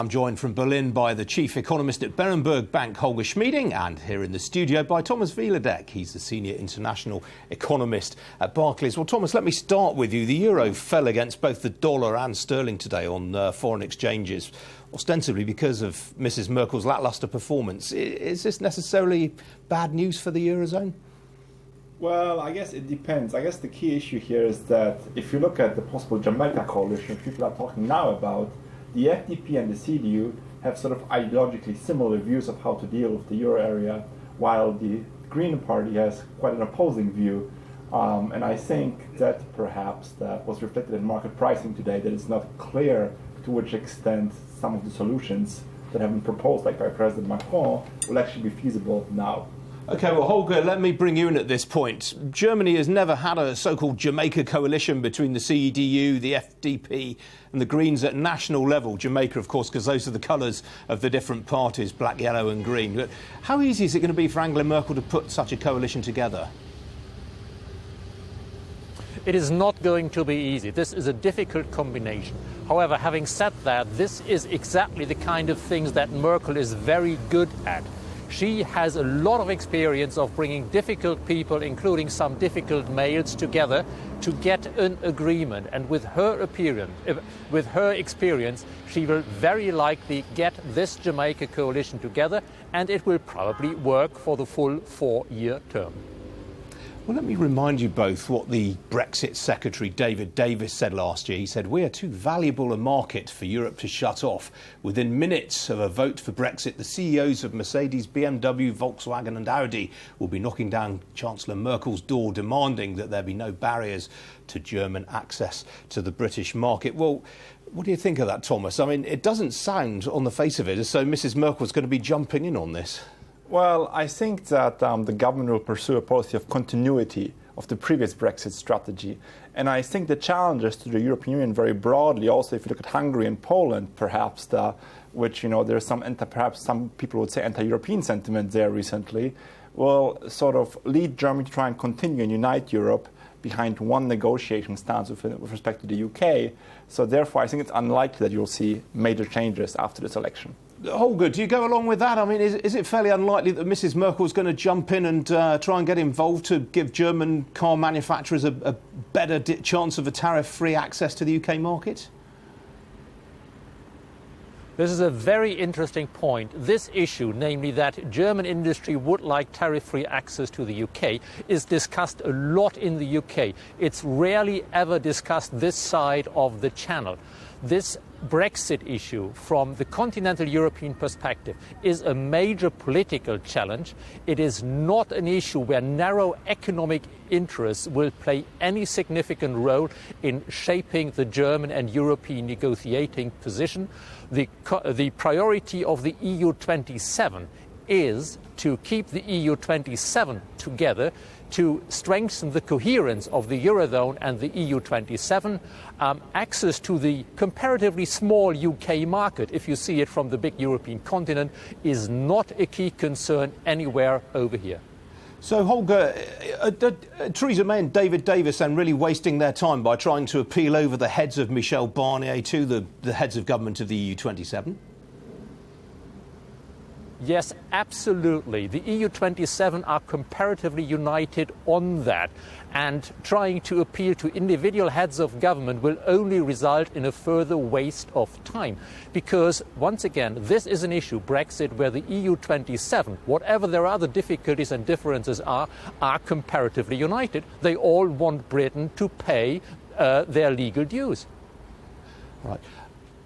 I'm joined from Berlin by the Chief Economist at Berenberg Bank, Holger Schmieding, and here in the studio by Tomasz Wieladek. He's the Senior International Economist at Barclays. Well, Tomasz, let me start with you. The euro fell against both the dollar and sterling today on foreign exchanges, ostensibly because of Mrs Merkel's lacklustre performance. Is this necessarily bad news for the eurozone? Well, I guess it depends. I guess the key issue here is that if you look at the possible Jamaica coalition people are talking now about, the FDP and the CDU have sort of ideologically similar views of how to deal with the euro area, while the Green Party has quite an opposing view. And I think that perhaps that was reflected in market pricing today, that it's not clear to which extent some of the solutions that have been proposed, like by President Macron, will actually be feasible now. OK, well, Holger, let me bring you in at this point. Germany has never had a so-called Jamaica coalition between the CDU, the FDP and the Greens at national level. Jamaica, of course, because those are the colours of the different parties, black, yellow and green. But how easy is it going to be for Angela Merkel to put such a coalition together? It is not going to be easy. This is a difficult combination. However, having said that, this is exactly the kind of things that Merkel is very good at. She has a lot of experience of bringing difficult people, including some difficult males, together to get an agreement. And with her experience, she will very likely get this Jamaica coalition together, and it will probably work for the full 4-year term. Well, let me remind you both what the Brexit Secretary David Davis said last year. He said, "We are too valuable a market for Europe to shut off." Within minutes of a vote for Brexit, the CEOs of Mercedes, BMW, Volkswagen and Audi will be knocking down Chancellor Merkel's door, demanding that there be no barriers to German access to the British market. Well, what do you think of that, Tomasz? I mean, it doesn't sound on the face of it as though Mrs Merkel's going to be jumping in on this. Well, I think that the government will pursue a policy of continuity of the previous Brexit strategy. And I think the challenges to the European Union very broadly, also if you look at Hungary and Poland, perhaps, which, there's perhaps some people would say anti-European sentiment there recently, will sort of lead Germany to try and continue and unite Europe behind one negotiation stance with respect to the UK. So therefore, I think it's unlikely that you'll see major changes after this election. Holger, do you go along with that? I mean, is it fairly unlikely that Mrs Merkel is going to jump in and try and get involved to give German car manufacturers a better chance of a tariff-free access to the UK market? This is a very interesting point. This issue, namely that German industry would like tariff-free access to the UK, is discussed a lot in the UK. It's rarely ever discussed this side of the channel. This Brexit issue, from the continental European perspective, is a major political challenge. It is not an issue where narrow economic interests will play any significant role in shaping the German and European negotiating position. The priority of the EU27 is to keep the EU27 together, to strengthen the coherence of the Eurozone and the EU27, access to the comparatively small UK market, if you see it from the big European continent, is not a key concern anywhere over here. So, Holger, Theresa May and David Davis are really wasting their time by trying to appeal over the heads of Michel Barnier to the heads of government of the EU27? Yes, absolutely. The EU27 are comparatively united on that, and trying to appeal to individual heads of government will only result in a further waste of time. Because, once again, this is an issue, Brexit, where the EU27, whatever their other difficulties and differences are comparatively united. They all want Britain to pay their legal dues. Right.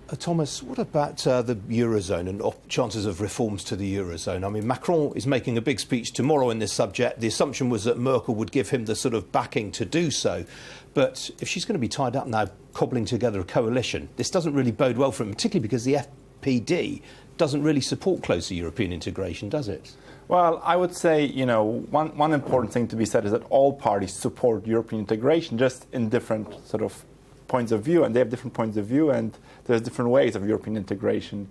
Tomasz, what about the Eurozone and chances of reforms to the Eurozone? I mean, Macron is making a big speech tomorrow in this subject. The assumption was that Merkel would give him the sort of backing to do so. But if she's going to be tied up now cobbling together a coalition, this doesn't really bode well for him, particularly because the FPD doesn't really support closer European integration, does it? Well, I would say, one important thing to be said is that all parties support European integration, just in different sort of points of view, and they have different points of view, and there's different ways of European integration.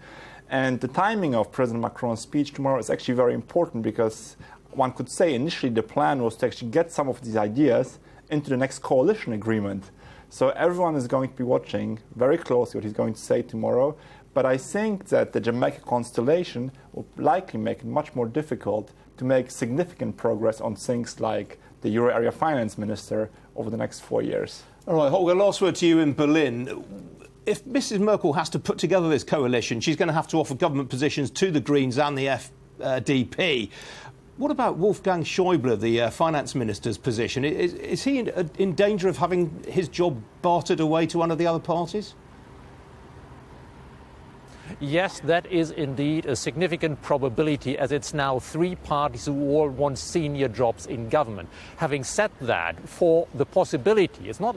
And the timing of President Macron's speech tomorrow is actually very important, because one could say initially the plan was to actually get some of these ideas into the next coalition agreement. So everyone is going to be watching very closely what he's going to say tomorrow. But I think that the Jamaica constellation will likely make it much more difficult to make significant progress on things like the Euro area finance minister over the next 4 years. All right, Holger, last word to you in Berlin. If Mrs Merkel has to put together this coalition, she's going to have to offer government positions to the Greens and the FDP. What about Wolfgang Schäuble, the finance minister's position? Is he in danger of having his job bartered away to one of the other parties? Yes, that is indeed a significant probability, as it's now three parties who all want senior jobs in government. Having said that, for the possibility, it's not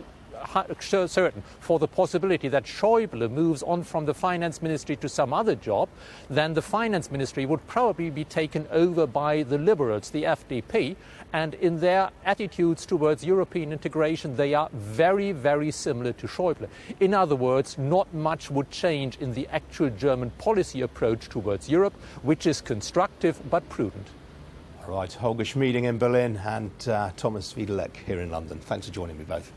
certain, for the possibility that Schäuble moves on from the finance ministry to some other job, then the finance ministry would probably be taken over by the Liberals, the FDP, and in their attitudes towards European integration, they are very, very similar to Schäuble. In other words, not much would change in the actual German policy approach towards Europe, which is constructive but prudent. All right, Holger Schmieding in Berlin and Tomasz Wieladek here in London. Thanks for joining me both.